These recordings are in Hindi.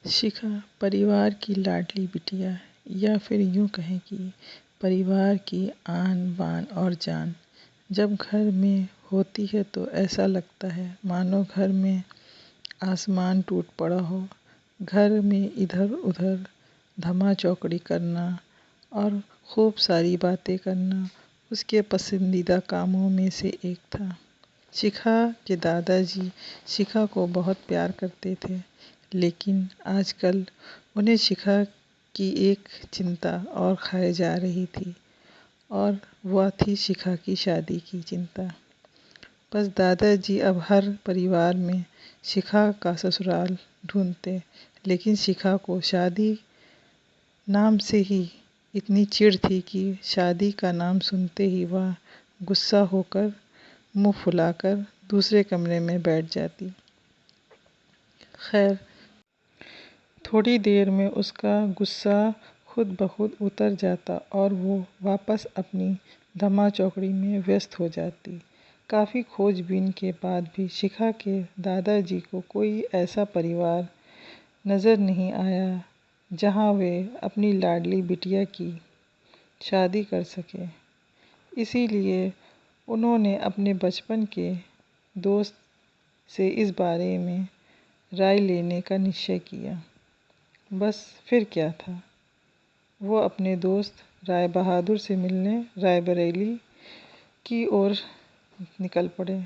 शिखा परिवार की लाडली बिटिया, या फिर यूँ कहें कि परिवार की आन बान और जान। जब घर में होती है तो ऐसा लगता है मानो घर में आसमान टूट पड़ा हो। घर में इधर उधर धमा चौकड़ी करना और खूब सारी बातें करना उसके पसंदीदा कामों में से एक था। शिखा के दादाजी शिखा को बहुत प्यार करते थे, लेकिन आजकल उन्हें शिखा की एक चिंता और खाए जा रही थी, और वह थी शिखा की शादी की चिंता। बस दादाजी अब हर परिवार में शिखा का ससुराल ढूंढते, लेकिन शिखा को शादी नाम से ही इतनी चिढ़ थी कि शादी का नाम सुनते ही वह गुस्सा होकर मुंह फुलाकर दूसरे कमरे में बैठ जाती। खैर, थोड़ी देर में उसका गुस्सा खुद ब खुद उतर जाता और वो वापस अपनी धमा चौकड़ी में व्यस्त हो जाती। काफ़ी खोजबीन के बाद भी शिखा के दादाजी को कोई ऐसा परिवार नज़र नहीं आया जहाँ वे अपनी लाडली बिटिया की शादी कर सके। इसीलिए उन्होंने अपने बचपन के दोस्त से इस बारे में राय लेने का निश्चय किया। बस फिर क्या था, वो अपने दोस्त राय बहादुर से मिलने रायबरेली की ओर निकल पड़े।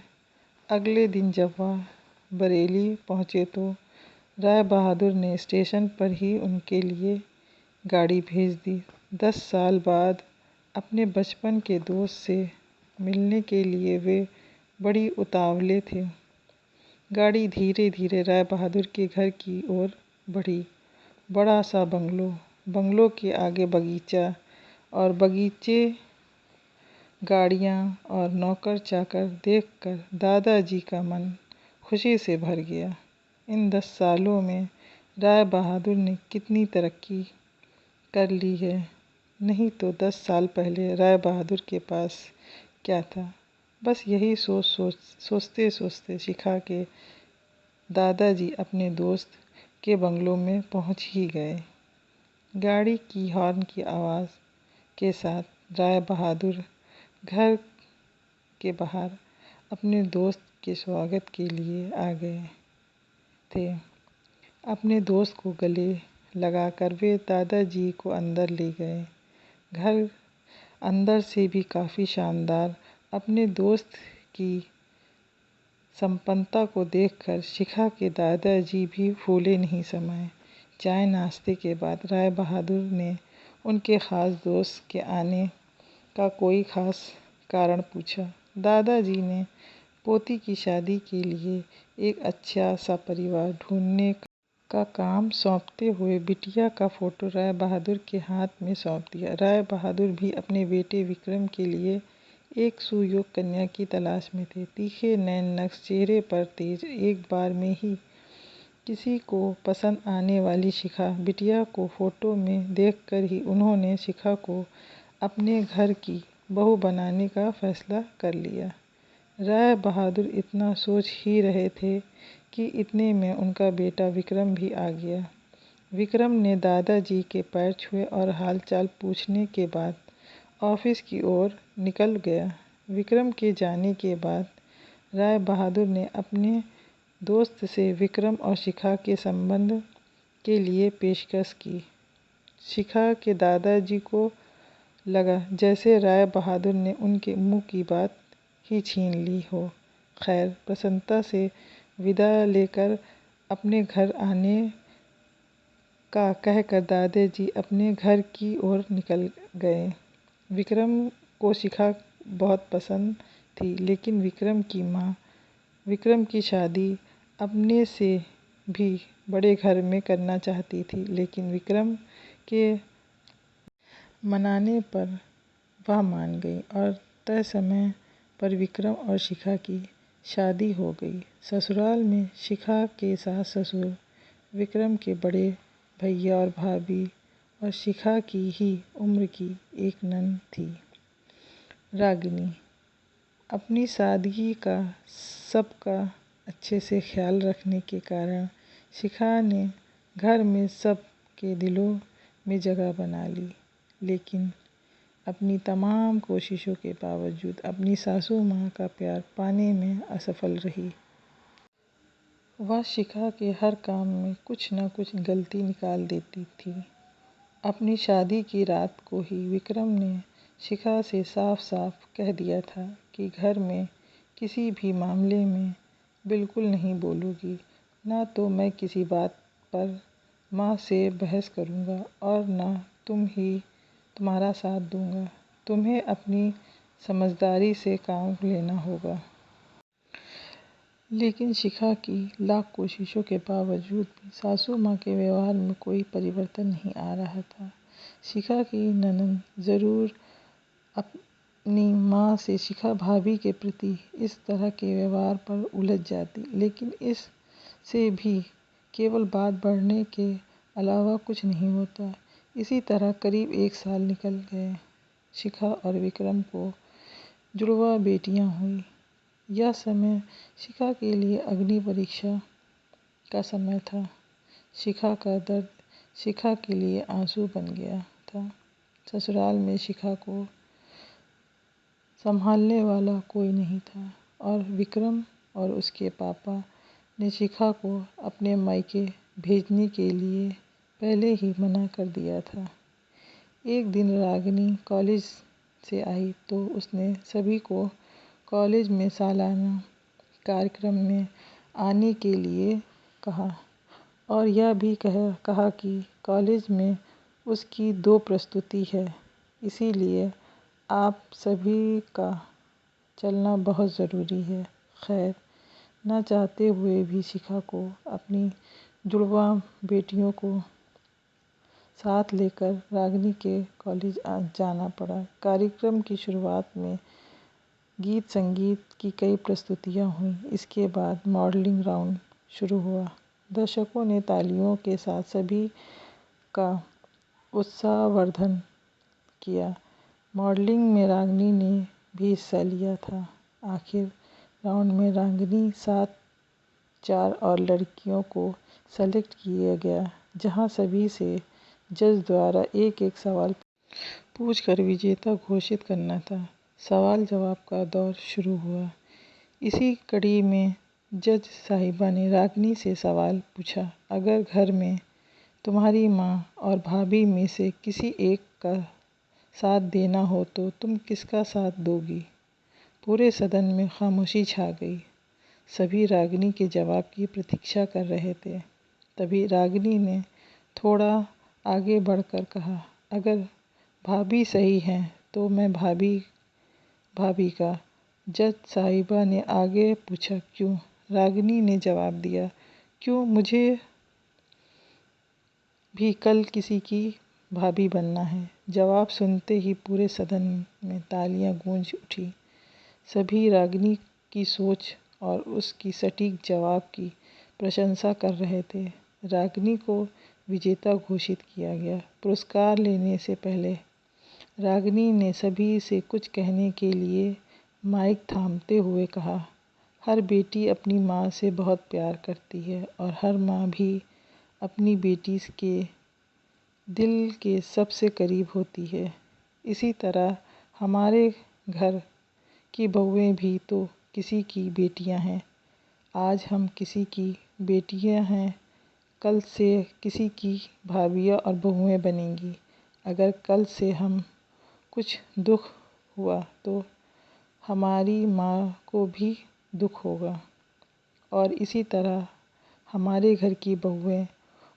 अगले दिन जब वह बरेली पहुँचे तो राय बहादुर ने स्टेशन पर ही उनके लिए गाड़ी भेज दी। 10 साल बाद अपने बचपन के दोस्त से मिलने के लिए वे बड़ी उतावले थे। गाड़ी धीरे धीरे राय बहादुर के घर की ओर बढ़ी। बड़ा सा बंगलो के आगे बगीचा, और बगीचे, गाड़ियाँ और नौकर चाकर देखकर दादाजी का मन खुशी से भर गया। इन 10 सालों में राय बहादुर ने कितनी तरक्की कर ली है। नहीं तो 10 साल पहले राय बहादुर के पास क्या था। बस यही सोचते सोचते शिखा के दादाजी अपने दोस्त के बंगलो में पहुंच ही गए। गाड़ी की हॉर्न की आवाज़ के साथ राय बहादुर घर के बाहर अपने दोस्त के स्वागत के लिए आ गए थे। अपने दोस्त को गले लगाकर वे दादाजी को अंदर ले गए। घर अंदर से भी काफ़ी शानदार। अपने दोस्त की संपन्नता को देखकर शिखा के दादाजी भी फूले नहीं समाये। चाय नाश्ते के बाद राय बहादुर ने उनके ख़ास दोस्त के आने का कोई ख़ास कारण पूछा। दादाजी ने पोती की शादी के लिए एक अच्छा सा परिवार ढूंढने का काम सौंपते हुए बिटिया का फ़ोटो राय बहादुर के हाथ में सौंप दिया। राय बहादुर भी अपने बेटे विक्रम के लिए एक सुयोग्य कन्या की तलाश में थे। तीखे नैन नक्श चेहरे पर तेज, एक बार में ही किसी को पसंद आने वाली शिखा बिटिया को फोटो में देखकर ही उन्होंने शिखा को अपने घर की बहू बनाने का फैसला कर लिया। राय बहादुर इतना सोच ही रहे थे कि इतने में उनका बेटा विक्रम भी आ गया। विक्रम ने दादाजी के पैर छुए और हालचाल पूछने के बाद ऑफिस की ओर निकल गया। विक्रम के जाने के बाद राय बहादुर ने अपने दोस्त से विक्रम और शिखा के संबंध के लिए पेशकश की। शिखा के दादाजी को लगा जैसे राय बहादुर ने उनके मुंह की बात ही छीन ली हो। खैर, प्रसन्नता से विदा लेकर अपने घर आने का कहकर दादाजी अपने घर की ओर निकल गए। विक्रम को शिखा बहुत पसंद थी, लेकिन विक्रम की माँ विक्रम की शादी अपने से भी बड़े घर में करना चाहती थी। लेकिन विक्रम के मनाने पर वह मान गई और तय समय पर विक्रम और शिखा की शादी हो गई। ससुराल में शिखा के सास ससुर, विक्रम के बड़े भैया और भाभी और शिखा की ही उम्र की एक नंद थी, रागिनी। अपनी सादगी का सबका अच्छे से ख्याल रखने के कारण शिखा ने घर में सब के दिलों में जगह बना ली, लेकिन अपनी तमाम कोशिशों के बावजूद अपनी सासू माँ का प्यार पाने में असफल रही। वह शिखा के हर काम में कुछ न कुछ गलती निकाल देती थी। अपनी शादी की रात को ही विक्रम ने शिखा से साफ साफ कह दिया था कि घर में किसी भी मामले में बिल्कुल नहीं बोलूँगी, ना तो मैं किसी बात पर माँ से बहस करूँगा और ना तुम्हारा साथ दूँगा। तुम्हें अपनी समझदारी से काम लेना होगा। लेकिन शिखा की लाख कोशिशों के बावजूद भी सासू माँ के व्यवहार में कोई परिवर्तन नहीं आ रहा था। शिखा की ननद ज़रूर अपनी माँ से शिखा भाभी के प्रति इस तरह के व्यवहार पर उलझ जाती, लेकिन इससे भी केवल बात बढ़ने के अलावा कुछ नहीं होता। इसी तरह करीब 1 साल निकल गए। शिखा और विक्रम को जुड़वा बेटियां हुई। यह समय शिखा के लिए अग्नि परीक्षा का समय था। शिखा का दर्द शिखा के लिए आंसू बन गया था। ससुराल में शिखा को संभालने वाला कोई नहीं था और विक्रम और उसके पापा ने शिखा को अपने मायके भेजने के लिए पहले ही मना कर दिया था। एक दिन रागिनी कॉलेज से आई तो उसने सभी को कॉलेज में सालाना कार्यक्रम में आने के लिए कहा और यह भी कहा कि कॉलेज में उसकी 2 प्रस्तुति है, इसीलिए आप सभी का चलना बहुत ज़रूरी है। खैर, न चाहते हुए भी शिखा को अपनी जुड़वा बेटियों को साथ लेकर रागिनी के कॉलेज जाना पड़ा। कार्यक्रम की शुरुआत में गीत संगीत की कई प्रस्तुतियां हुईं। इसके बाद मॉडलिंग राउंड शुरू हुआ। दर्शकों ने तालियों के साथ सभी का उत्साहवर्धन किया। मॉडलिंग में रागिनी ने भी हिस्सा लिया था। आखिर राउंड में रागिनी 7 और लड़कियों को सेलेक्ट किया गया, जहां सभी से जज द्वारा एक-एक सवाल पूछकर विजेता घोषित करना था। सवाल जवाब का दौर शुरू हुआ। इसी कड़ी में जज साहिबा ने रागिनी से सवाल पूछा, अगर घर में तुम्हारी माँ और भाभी में से किसी एक का साथ देना हो तो तुम किसका साथ दोगी? पूरे सदन में खामोशी छा गई। सभी रागिनी के जवाब की प्रतीक्षा कर रहे थे। तभी रागिनी ने थोड़ा आगे बढ़कर कहा, अगर भाभी सही हैं तो मैं भाभी का। जज साहिबा ने आगे पूछा, क्यों? रागिनी ने जवाब दिया, क्यों, मुझे भी कल किसी की भाभी बनना है। जवाब सुनते ही पूरे सदन में तालियां गूंज उठी। सभी रागिनी की सोच और उसकी सटीक जवाब की प्रशंसा कर रहे थे। रागिनी को विजेता घोषित किया गया। पुरस्कार लेने से पहले रागिनी ने सभी से कुछ कहने के लिए माइक थामते हुए कहा, हर बेटी अपनी माँ से बहुत प्यार करती है और हर माँ भी अपनी बेटी के दिल के सबसे करीब होती है। इसी तरह हमारे घर की बहुएं भी तो किसी की बेटियां हैं। आज हम किसी की बेटियां हैं, कल से किसी की भाभियां और बहुएं बनेंगी। अगर कल से हम कुछ दुख हुआ तो हमारी माँ को भी दुख होगा और इसी तरह हमारे घर की बहुएं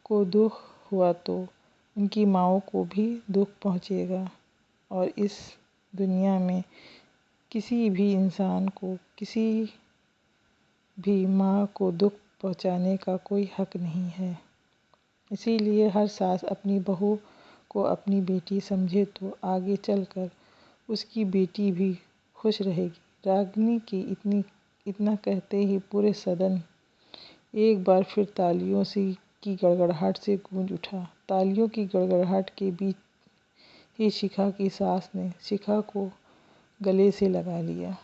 को दुख हुआ तो उनकी माँओं को भी दुख पहुँचेगा और इस दुनिया में किसी भी इंसान को किसी भी माँ को दुख पहुँचाने का कोई हक नहीं है। इसीलिए हर सास अपनी बहू को अपनी बेटी समझे तो आगे चलकर उसकी बेटी भी खुश रहेगी। रागिनी की इतना कहते ही पूरे सदन एक बार फिर तालियों की गड़गड़ाहट से गूंज उठा। तालियों की गड़गड़ाहट के बीच ही शिखा की सास ने शिखा को गले से लगा लिया।